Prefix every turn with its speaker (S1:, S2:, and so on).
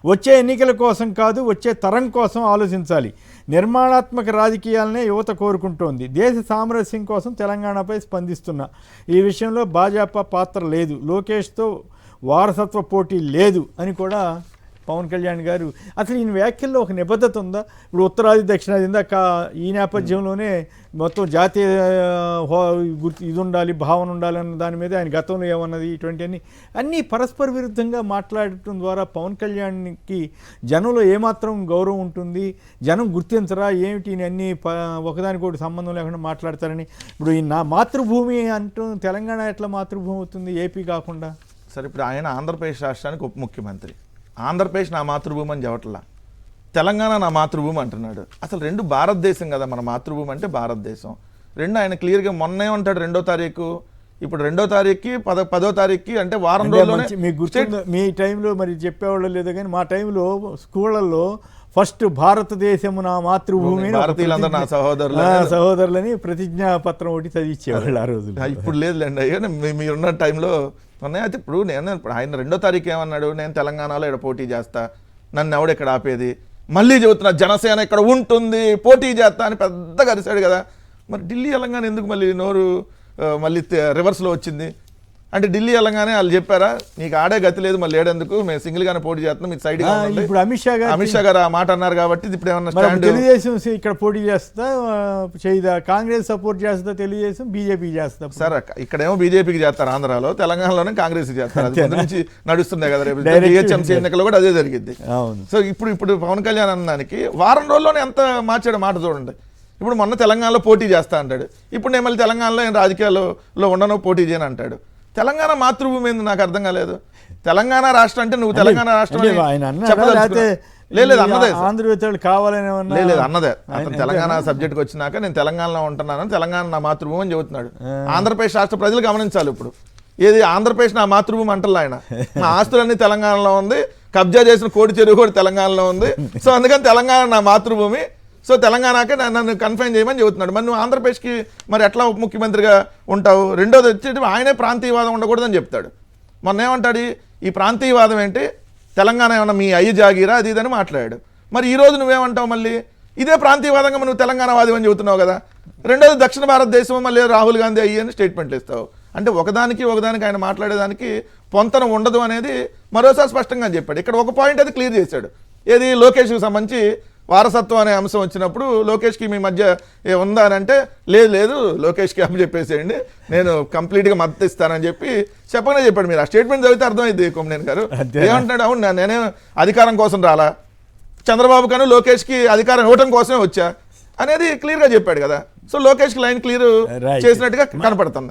S1: వచ్చే ఎన్నికల కోసం కాదు, వచ్చే తరం కోసం ఆలోచించాలి. నిర్మాణాత్మక రాజకీయాలనే యువత కోరుకుంటోంది. దేశ సామరస్యం కోసం తెలంగాణపై స్పందిస్తున్నా. ఈ విషయంలో భాజపా పాత్ర లేదు, లోకేష్తో వారసత్వ పోటీ లేదు అని కూడా పవన్ కళ్యాణ్ గారు. అసలు ఈయన వ్యాఖ్యల్లో ఒక నిబద్ధత ఉందా? ఇప్పుడు ఉత్తరాది దక్షిణాది ఇందాక ఈ నేపథ్యంలోనే మొత్తం జాతీయ గుర్తు ఇది ఉండాలి, భావన ఉండాలి అన్న దాని మీద ఆయన గతంలో ఏమన్నది, ఇటువంటి అన్నీ పరస్పర విరుద్ధంగా మాట్లాడటం ద్వారా పవన్ కళ్యాణ్కి జనంలో ఏమాత్రం గౌరవం ఉంటుంది? జనం గుర్తించరా ఏమిటి అన్నీ ఒకదానికొకటి సంబంధం లేకుండా మాట్లాడతారని. ఇప్పుడు ఈ నా మాతృభూమి అంటూ తెలంగాణ ఎట్లా మాతృభూమి అవుతుంది ఏపీ కాకుండా?
S2: సరే, ఇప్పుడు ఆయన ఆంధ్రప్రదేశ్ రాష్ట్రానికి ఉప ముఖ్యమంత్రి. ఆంధ్రప్రదేశ్ నా మాతృభూమి అని చెప్పట్లా, తెలంగాణ నా మాతృభూమి అంటున్నాడు. అసలు రెండు భారతదేశం కదా, మన మాతృభూమి అంటే భారతదేశం. రెండు ఆయన క్లియర్గా మొన్నే ఉంటాడు 2వ తారీఖు, ఇప్పుడు 2వ తారీఖుకి 10వ తారీఖుకి అంటే వారం రోజుల్లోనే.
S1: మీకు గుర్తు మీ టైంలో మరి చెప్పేవాళ్ళు లేదు కానీ మా టైంలో స్కూళ్ళల్లో ఫస్ట్ భారతదేశము నా మాతృభూమి,
S2: భారతీయులందరూ నా
S1: సహోదరులని ప్రతిజ్ఞా పత్రం ఒకటి చదివించేవాళ్ళు ఆ రోజు.
S2: ఇప్పుడు లేదులేండి అయ్యో, మీరున్న టైంలో ఉన్నాయి. అయితే ఇప్పుడు ఆయన 2వ తారీఖు ఏమన్నాడు, నేను తెలంగాణలో ఇక్కడ పోటీ చేస్తా, నన్ను ఎవడు ఇక్కడ ఆపేది, మళ్ళీ చెబుతున్నా జనసేన ఇక్కడ ఉంటుంది పోటీ చేస్తా అని పెద్దగా అరిశాడు కదా. మరి ఢిల్లీ తెలంగాణ ఎందుకు మళ్ళీ నోరు మళ్ళీ రివర్స్లో వచ్చింది? అంటే ఢిల్లీ వెళ్ళగానే వాళ్ళు చెప్పారా నీకు ఆడే గతి లేదు, మళ్ళీ ఏడెందుకు, మేము సింగిల్గానే పోటీ చేస్తున్నాం, మీరు సైడ్గా.
S1: ఇప్పుడు అమిత్ షా
S2: గారు ఆ మాట అన్నారు కాబట్టి ఇప్పుడు ఏమన్నా
S1: తెలుగుదేశం ఇక్కడ పోటీ చేస్తా చేయదా, కాంగ్రెస్ సపోర్ట్ చేస్తా, తెలుగుదేశం బీజేపీ చేస్తా.
S2: సార్ ఇక్కడేమో బీజేపీకి చేస్తారు ఆంధ్రాలో, తెలంగాణలోనే కాంగ్రెస్ చేస్తారు. అది నుంచి నడుస్తున్నాయి కదా, రేపు జిహెచ్ఎంసీ ఎన్నికల్లో కూడా అదే జరిగింది. సో ఇప్పుడు పవన్ కళ్యాణ్ అన్నదానికి వారం రోజుల్లోనే ఎంత మార్చాడు మాట చూడండి. ఇప్పుడు మొన్న తెలంగాణలో పోటీ చేస్తా అంటాడు, ఇప్పుడు నేను మళ్ళీ తెలంగాణలో రాజకీయాల్లో ఉండను పోటీ చేయను అంటాడు. తెలంగాణ మాతృభూమి ఏంది నాకు అర్థం కాలేదు. తెలంగాణ రాష్ట్రం అంటే నువ్వు తెలంగాణ రాష్ట్రం లేదు అన్నదే
S1: కావాలని
S2: లేదు అన్నదే. అతను తెలంగాణ సబ్జెక్ట్కి వచ్చినాక నేను తెలంగాణలో ఉంటున్నాను, తెలంగాణ నా మాతృభూమి అని చెబుతున్నాడు. ఆంధ్రప్రదేశ్ రాష్ట్ర ప్రజలు గమనించాలి. ఇప్పుడు ఏది ఆంధ్రప్రదేశ్ నా మాతృభూమి అంటలే ఆయన, నా ఆస్తులన్నీ తెలంగాణలో ఉంది, కబ్జా చేసిన కోడి చెరువు కూడా తెలంగాణలో ఉంది, సో అందుకని తెలంగాణ నా మాతృభూమి, సో తెలంగాణకే నన్ను కన్ఫైన్ చేయమని చెబుతున్నాడు. మరి నువ్వు ఆంధ్రప్రదేశ్కి మరి ఎట్లా ఉప ముఖ్యమంత్రిగా ఉంటావు? రెండోది వచ్చి ఆయనే ప్రాంతీయవాదం ఉండకూడదని చెప్తాడు. మొన్న ఏమంటాడు, ఈ ప్రాంతీయవాదం ఏంటి, తెలంగాణ ఏమన్నా మీ అయ్యి జాగీరా అది ఇదని మాట్లాడాడు. మరి ఈరోజు నువ్వేమంటావు, మళ్ళీ ఇదే ప్రాంతీయవాదంగా నువ్వు తెలంగాణవాది అని చెబుతున్నావు కదా. రెండోది దక్షిణ భారతదేశం మళ్ళీ రాహుల్ గాంధీ అయ్యి అని స్టేట్మెంట్లు ఇస్తావు. అంటే ఒకదానికి ఆయన మాట్లాడేదానికి పొంతన ఉండదు అనేది మరోసారి స్పష్టంగా చెప్పాడు. ఇక్కడ ఒక పాయింట్ అది క్లియర్ చేశాడు, ఏది లోకేష్కి సంబంధించి వారసత్వం అనే అంశం వచ్చినప్పుడు లోకేష్కి మీ మధ్య ఉందా అని అంటే లేదు లోకేష్కి అమ్మ చెప్పేసేయండి, నేను కంప్లీట్గా మద్దతు ఇస్తానని చెప్పగానే చెప్పాడు. మీరు ఆ స్టేట్మెంట్ చదివితే అర్థమైంది కొమ్మనేని గారు ఏమంటున్నాడు. అవును నేనే అధికారం కోసం రాలా, చంద్రబాబు కను లోకేష్కి అధికారం ఇవ్వటం కోసమే వచ్చా అనేది క్లియర్గా చెప్పాడు కదా. సో లోకేష్కి లైన్ క్లియర్ చేసినట్టుగా కనపడుతుంది.